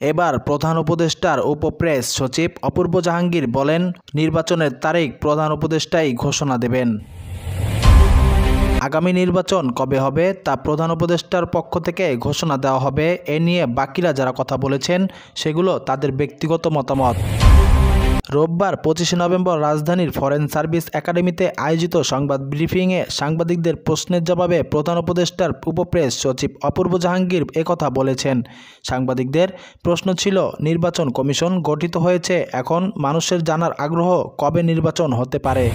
এবার প্রধান উপদেষ্টার উপপ্রেস সচিব অপূর্ব জাহাঙ্গীর বলেন, নির্বাচনের তারিখ প্রধান উপদেষ্টাই ঘোষণা দেবেন। আগামী নির্বাচন কবে হবে তা প্রধান উপদেষ্টার পক্ষ থেকে ঘোষণা দেওয়া হবে। এ নিয়ে বাকিরা যারা কথা বলেছেন সেগুলো তাদের ব্যক্তিগত মতামত। রোববার 25 নভেম্বর রাজধানীর ফরেন সার্ভিস একাডেমিতে আয়োজিত সংবাদ ব্রিফিংয়ে সাংবাদিকদের প্রশ্নের জবাবে প্রধান উপদেষ্টার উপপ্রেস সচিব অপূর্ব জাহাঙ্গীর একথা বলেছেন। সাংবাদিকদের প্রশ্ন ছিল, নির্বাচন কমিশন গঠিত হয়েছে, এখন মানুষের জানার আগ্রহ কবে নির্বাচন হতে পারে।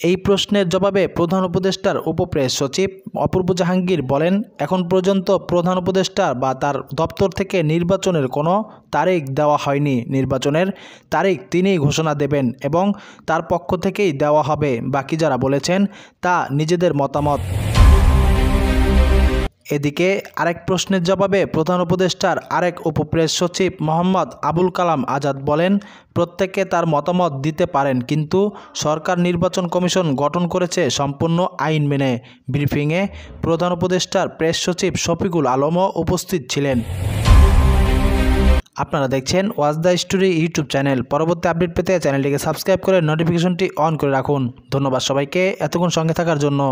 এই প্রশ্নের জবাবে প্রধান উপদেষ্টার উপপ্রেস সচিব অপূর্ব জাহাঙ্গীর বলেন, এখন পর্যন্ত প্রধান উপদেষ্টা বা তার দপ্তর থেকে নির্বাচনের কোনো তারিখ দেওয়া হয়নি। নির্বাচনের তারিখ তিনিই ঘোষণা দেবেন এবং তার পক্ষ থেকেই দেওয়া হবে। বাকি যারা বলেছেন তা নিজেদের মতামত। এদিকে আরেক প্রশ্নের জবাবে প্রধান উপদেষ্টার আরেক উপপ্রেস সচিব মোহাম্মদ আবুল কালাম আজাদ বলেন, প্রত্যেকে তার মতামত দিতে পারেন, কিন্তু সরকার নির্বাচন কমিশন গঠন করেছে সম্পূর্ণ আইন মেনে। ব্রিফিংয়ে প্রধান উপদেষ্টার প্রেস সচিব শফিকুল আলমও উপস্থিত ছিলেন। আপনারা দেখছেন watch the story YouTube channel. পরবর্তী আপডেট পেতে চ্যানেলটিকে সাবস্ক্রাইব করে নোটিফিকেশনটি অন করে রাখুন। ধন্যবাদ সবাইকে এতক্ষণ সঙ্গে থাকার জন্য।